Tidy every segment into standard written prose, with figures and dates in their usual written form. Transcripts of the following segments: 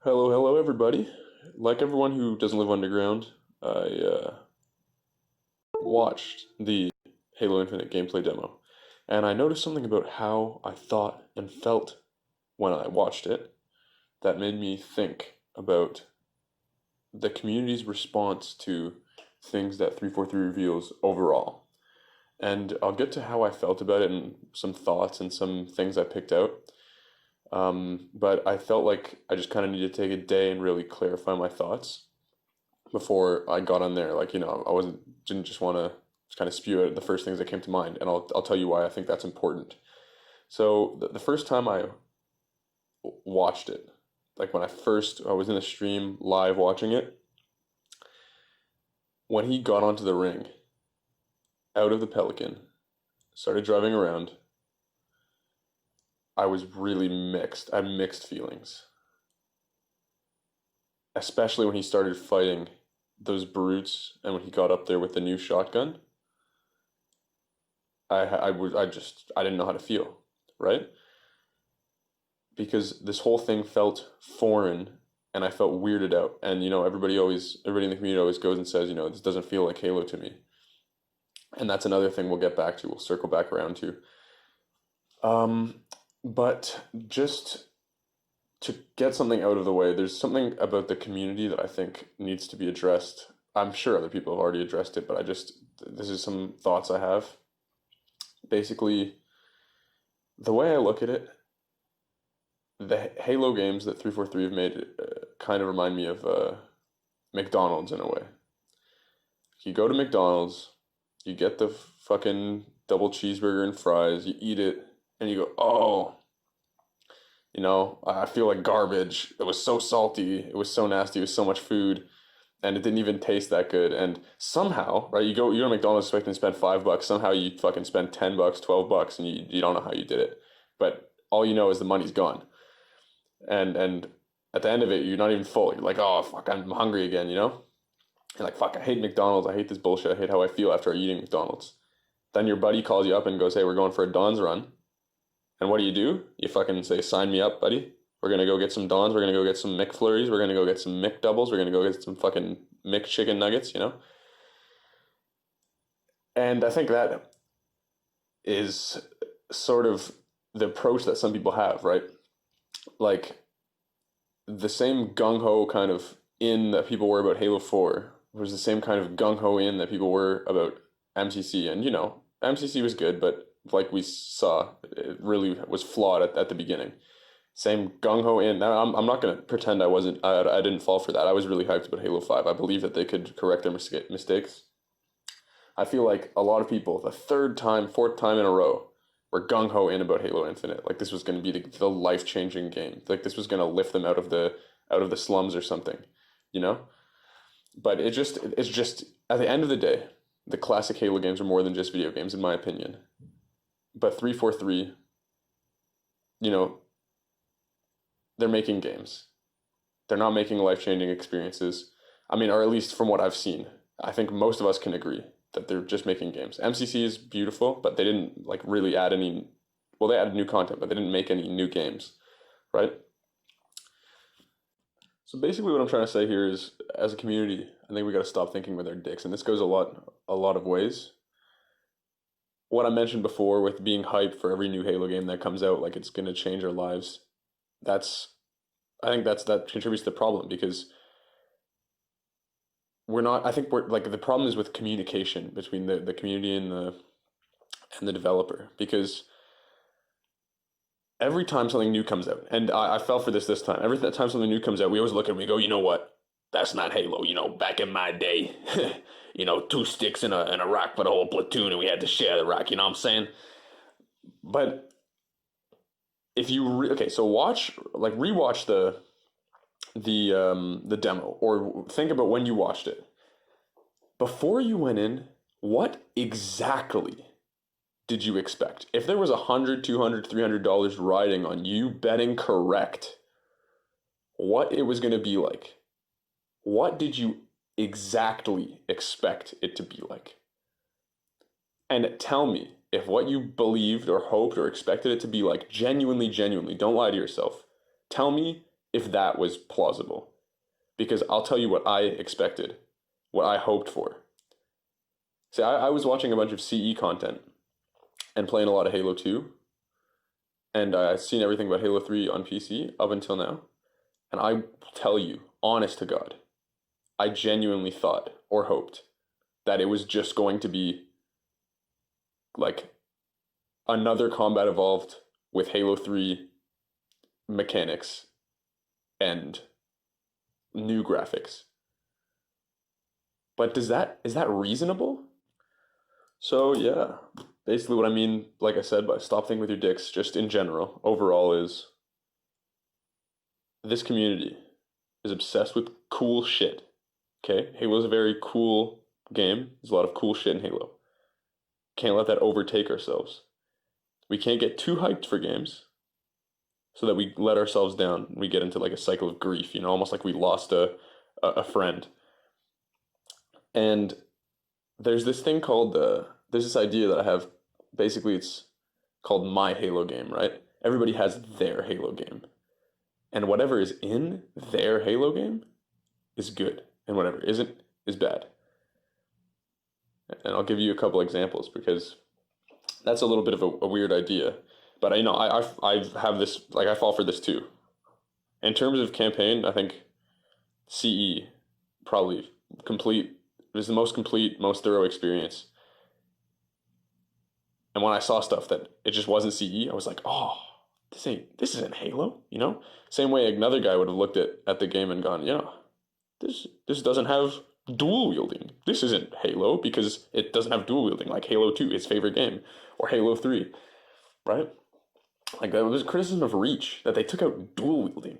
Hello, everybody. Like everyone who doesn't live underground, I watched the Halo Infinite gameplay demo, and I noticed something about how I thought and felt when I watched it that made me think about the community's response to things that 343 reveals overall. And I'll get to how I felt about it and some thoughts and some things I picked out. But I felt like I just kind of needed to take a day and really clarify my thoughts before I got on there. Like, I didn't just want to kind of spew out the first things that came to mind, and I'll tell you why I think that's important. So the first time I watched it, like when I was in the stream live watching it, when he got onto the ring, out of the Pelican, started driving around, I was really mixed. I had mixed feelings, especially when he started fighting those brutes and when he got up there with the new shotgun. I didn't know how to feel, right? Because this whole thing felt foreign and I felt weirded out. And everybody in the community always goes and says, this doesn't feel like Halo to me. And that's another thing we'll get back to. We'll circle back around to. Um, but just to get something out of the way, there's something about the community that I think needs to be addressed. I'm sure other people have already addressed it, but this is some thoughts I have. Basically, the way I look at it, the Halo games that 343 have made kind of remind me of McDonald's in a way. You go to McDonald's, you get the fucking double cheeseburger and fries, you eat it, and you go, oh, I feel like garbage. It was so salty, it was so nasty, it was so much food, and it didn't even taste that good. And somehow, right, you go to McDonald's expecting to spend $5, somehow you fucking spend $10, $12, and you don't know how you did it. But all you know is the money's gone. And at the end of it, you're not even full. You're like, oh fuck, I'm hungry again, You're like, fuck, I hate McDonald's. I hate this bullshit. I hate how I feel after eating McDonald's. Then your buddy calls you up and goes, hey, we're going for a Don's run. And what do? You fucking say, sign me up, buddy. We're gonna go get some Dons. We're gonna go get some McFlurries. We're gonna go get some McDoubles. We're gonna go get some fucking McChicken nuggets. And I think that is sort of the approach that some people have, right? Like the same gung ho kind of in that people were about Halo 4 was the same kind of gung ho in that people were about MCC. And MCC was good, but like we saw, it really was flawed at the beginning. Same gung ho in. Now, I'm not gonna pretend I didn't fall for that. I was really hyped about Halo 5. I believe that they could correct their mistakes. I feel like a lot of people, the third time, fourth time in a row, were gung ho in about Halo Infinite. Like this was going to be the life changing game. Like this was going to lift them out of the slums or something, you know. But it's just at the end of the day, the classic Halo games are more than just video games, in my opinion. But 343, you know, they're making games. They're not making life changing experiences. I mean, or at least from what I've seen, I think most of us can agree that they're just making games. MCC is beautiful, but they didn't like really add any. Well, they added new content, but they didn't make any new games, right? So basically, what I'm trying to say here is, as a community, I think we got to stop thinking with our dicks, and this goes a lot of ways. What I mentioned before with being hyped for every new Halo game that comes out, like it's gonna change our lives. That's, I think that contributes to the problem because we're not. I think we're like the problem is with communication between the community and the developer because every time something new comes out, and I fell for this time. Every time something new comes out, we always look at it and we go, you know what? That's not Halo. Back in my day, two sticks in a rock for the whole platoon, and we had to share the rock. You know what I'm saying? But if you okay, so rewatch the demo, or think about when you watched it before you went in. What exactly did you expect? If there was 100, 200, $300 riding on you betting correct what it was going to be like, what did you exactly expect it to be like? And tell me if what you believed or hoped or expected it to be like genuinely, genuinely, don't lie to yourself. Tell me if that was plausible. Because I'll tell you what I expected, what I hoped for. See, I was watching a bunch of CE content and playing a lot of Halo 2, and I've seen everything about Halo 3 on PC up until now. And I tell you, honest to God, I genuinely thought or hoped that it was just going to be like another Combat Evolved with Halo 3 mechanics and new graphics. But is that reasonable? So yeah, basically what I mean, like I said, by stop thinking with your dicks, just in general, overall is this community is obsessed with cool shit. Okay? Halo's a very cool game. There's a lot of cool shit in Halo. Can't let that overtake ourselves. We can't get too hyped for games so that we let ourselves down. We get into like a cycle of grief, almost like we lost a friend. And there's this thing called there's this idea that I have. Basically, it's called my Halo game, right? Everybody has their Halo game, and whatever is in their Halo game is good, and whatever isn't is bad. And I'll give you a couple examples because that's a little bit of a weird idea, but I have this, like, I fall for this too. In terms of campaign, I think CE probably complete. It was the most complete, most thorough experience. And when I saw stuff that it just wasn't CE, I was like, oh, this isn't Halo, Same way another guy would have looked at the game and gone, this doesn't have dual wielding. This isn't Halo because it doesn't have dual wielding, like Halo 2, his favorite game, or Halo 3, right? Like, that was criticism of Reach, that they took out dual wielding.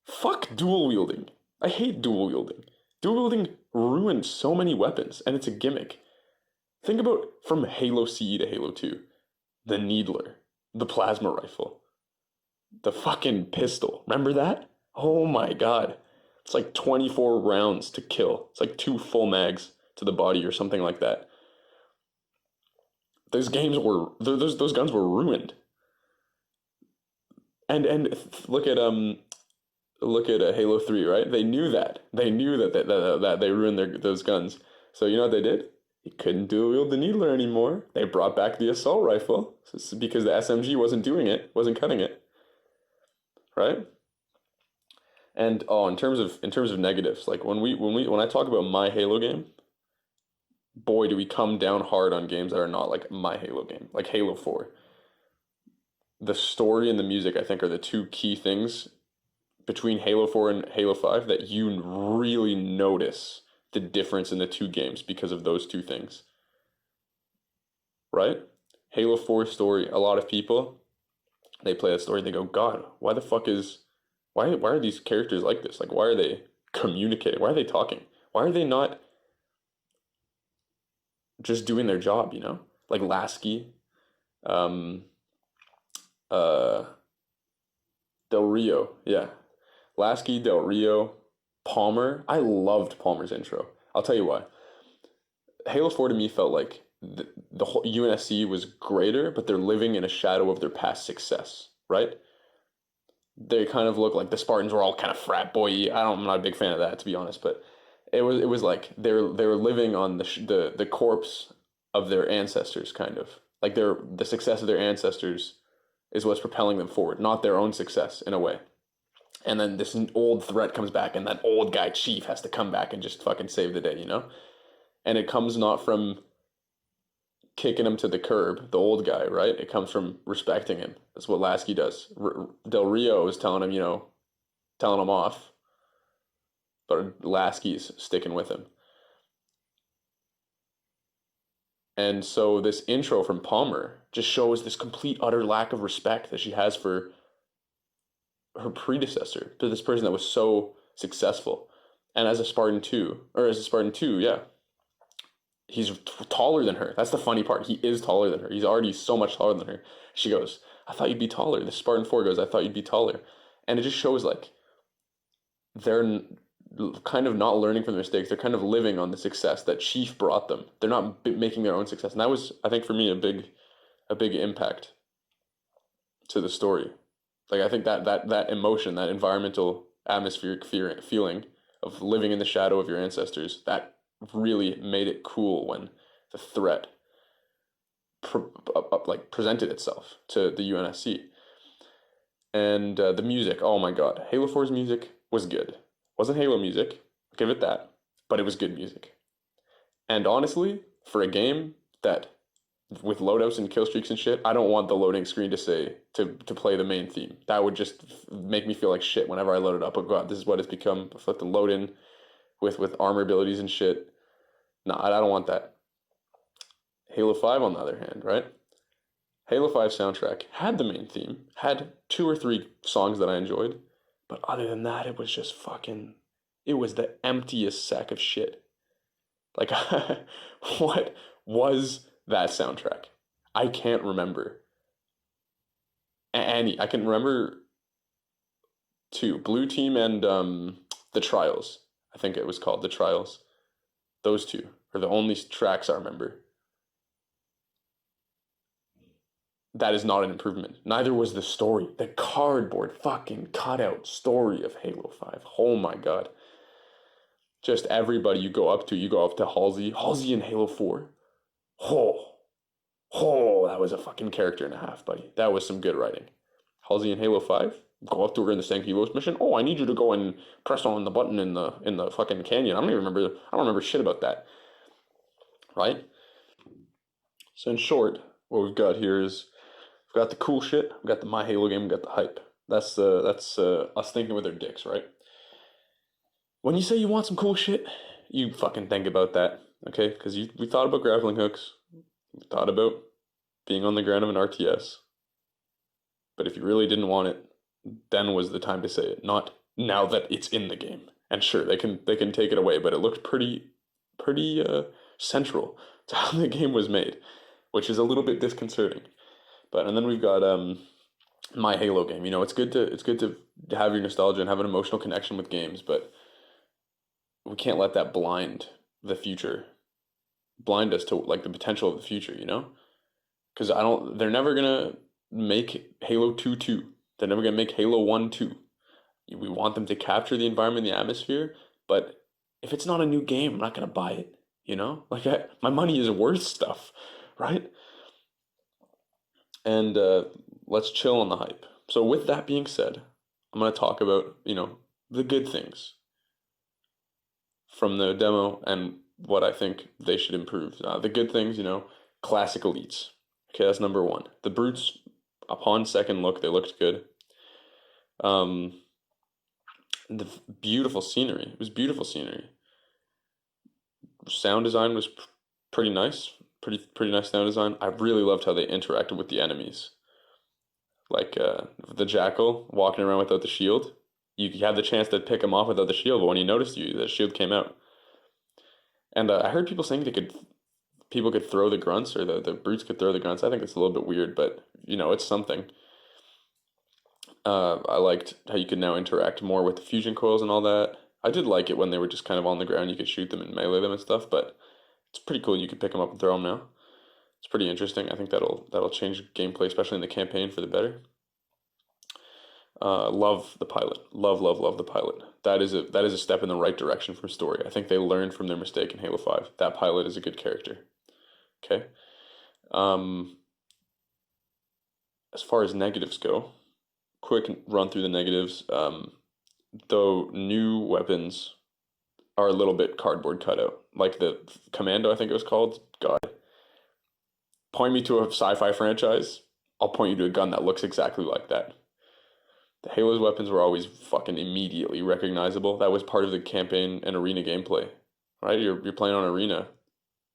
Fuck dual wielding. I hate dual wielding. Dual wielding ruined so many weapons, and it's a gimmick. Think about from Halo CE to Halo 2. The Needler, the plasma rifle, the fucking pistol. Remember that? Oh my god. It's like 24 rounds to kill. It's like 2 full mags to the body or something like that. Those guns were ruined. And look at Halo 3, right? They knew that. They knew that they ruined those guns. So you know what they did? You couldn't dual wield the Needler anymore. They brought back the assault rifle because the SMG wasn't doing it, wasn't cutting it. Right? And in terms of negatives, like when I talk about my Halo game, boy, do we come down hard on games that are not like my Halo game, like Halo 4. The story and the music, I think, are the two key things between Halo 4 and Halo 5 that you really notice the difference in the two games because of those two things. Right? Halo 4 story, a lot of people, they play that story, they go, God, why are these characters like this? Like, why are they communicating? Why are they talking? Why are they not just doing their job, Like Lasky, Del Rio, yeah. Lasky, Del Rio, Palmer. I loved Palmer's intro. I'll tell you why. Halo 4 to me felt like the whole UNSC was greater, but they're living in a shadow of their past success, right? They kind of look like the Spartans were all kind of frat boy-y. I'm not a big fan of that, to be honest, but it was like they were living on the corpse of their ancestors, kind of. Like the success of their ancestors is what's propelling them forward, not their own success in a way. And then this old threat comes back, and that old guy chief has to come back and just fucking save the day, And it comes not from kicking him to the curb, the old guy, right? It comes from respecting him. That's what Lasky does. Del Rio is telling him, telling him off, but Lasky's sticking with him. And so this intro from Palmer just shows this complete, utter lack of respect that she has for her predecessor, to this person that was so successful. And as a Spartan 2, yeah, he's taller than her. That's the funny part. He is taller than her. He's already so much taller than her. She goes, I thought you'd be taller. The Spartan 4 goes, I thought you'd be taller. And it just shows like they're kind of not learning from their mistakes. They're kind of living on the success that Chief brought them. They're not making their own success. And that was, I think, for me, a big impact to the story. Like I think that emotion, that environmental atmospheric feeling of living in the shadow of your ancestors, that really made it cool when the threat like presented itself to the UNSC. And the music, oh my God, Halo 4's music was good. Wasn't Halo music, I'll give it that, but it was good music. And honestly, for a game that with loadouts and kill streaks and shit, I don't want the loading screen to say to play the main theme. That would just make me feel like shit whenever I load it up. Oh God, this is what it's become. I have to load in with armor abilities and shit. No, I don't want that. Halo 5 on the other hand, right? Halo 5 soundtrack had the main theme, had two or three songs that I enjoyed, but other than that, it was just fucking, it was the emptiest sack of shit. Like, what was that soundtrack? I can't remember any. I can remember two, Blue Team and the Trials. I think it was called the Trials. Those two are the only tracks I remember. That is not an improvement. Neither was the story. The cardboard fucking cutout story of Halo 5. Oh my God. Just everybody you go up to Halsey. Halsey in Halo 4. Oh, oh, that was a fucking character and a half, buddy. That was some good writing. Halsey in Halo 5. Go up to her in the Sanctimos mission. Oh, I need you to go and press on the button in the fucking canyon. I don't remember shit about that. Right? So in short, what we've got here is we've got the cool shit, we've got the My Halo game, we've got the hype. That's us thinking with our dicks, right? When you say you want some cool shit, you fucking think about that, okay? Because we thought about grappling hooks, we thought about being on the ground of an RTS. But if you really didn't want it, then was the time to say it, not now that it's in the game. And sure, they can take it away, but it looked pretty central to how the game was made, which is a little bit disconcerting. But and then we've got My Halo game. You know, it's good to have your nostalgia and have an emotional connection with games, but we can't let that blind the future, blind us to like the potential of the future, you know? Because I don't, they're never gonna make Halo 2 2. They're never gonna make Halo 1 2. We want them to capture the environment, the atmosphere, but if it's not a new game, I'm not gonna buy it, you know? Like my money is worth stuff, right? And let's chill on the hype. So with that being said, I'm gonna talk about, the good things from the demo and what I think they should improve. The good things, classic elites. Okay, that's number one. The brutes, upon second look, they looked good. Um, the beautiful scenery. It was beautiful scenery. Sound design was pretty nice. Pretty nice sound design. I really loved how they interacted with the enemies. Like the jackal walking around without the shield. You had the chance to pick him off without the shield, but when he noticed you, the shield came out. And I heard people saying people could throw the grunts or the brutes could throw the grunts. I think it's a little bit weird, but it's something. I liked how you could now interact more with the fusion coils and all that. I did like it when they were just kind of on the ground. You could shoot them and melee them and stuff, but it's pretty cool. You could pick them up and throw them now. It's pretty interesting. I think that'll change gameplay, especially in the campaign, for the better. Love the pilot. Love the pilot. That is a step in the right direction for story. I think they learned from their mistake in Halo 5. That pilot is a good character. Okay. Um, as far as negatives go, quick run through the negatives. Though new weapons are a little bit cardboard cutout, like the Commando, I think it was called. God, point me to a sci-fi franchise, I'll point you to a gun that looks exactly like that. The Halo's weapons were always fucking immediately recognizable. That was part of the campaign and arena gameplay, right? You're playing on arena.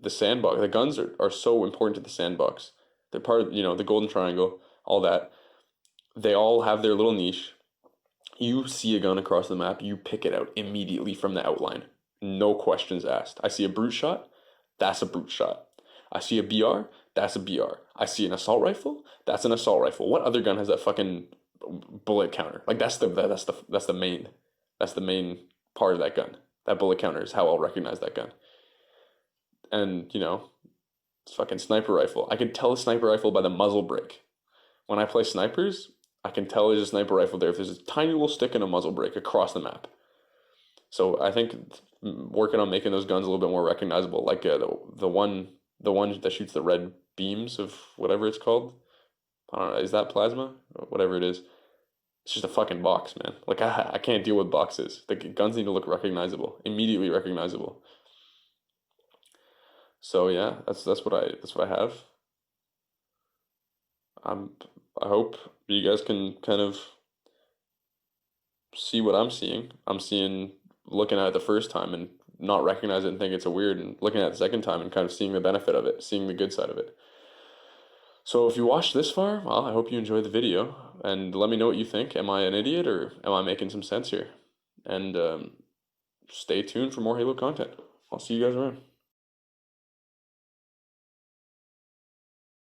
The sandbox, the guns are so important to the sandbox. They're part of, the golden triangle, all that. They all have their little niche. You see a gun across the map, you pick it out immediately from the outline. No questions asked. I see a brute shot, that's a brute shot. I see a BR, that's a BR. I see an assault rifle, that's an assault rifle. What other gun has that fucking bullet counter? Like that's the main part of that gun. That bullet counter is how I'll recognize that gun. And it's fucking sniper rifle. I could tell a sniper rifle by the muzzle brake. When I play snipers, I can tell there's a sniper rifle there if there's a tiny little stick and a muzzle brake across the map. So I think working on making those guns a little bit more recognizable, like the one that shoots the red beams of whatever it's called. I don't know, is that plasma? Whatever it is. It's just a fucking box, man. Like I can't deal with boxes. The guns need to look recognizable, immediately recognizable. So yeah, that's what I have. I'm I hope you guys can kind of see what I'm seeing. I'm seeing looking at it the first time and not recognize it and think it's a weird, and looking at it the second time and kind of seeing the benefit of it, seeing the good side of it. So if you watched this far, well, I hope you enjoyed the video and let me know what you think. Am I an idiot or am I making some sense here? And stay tuned for more Halo content. I'll see you guys around.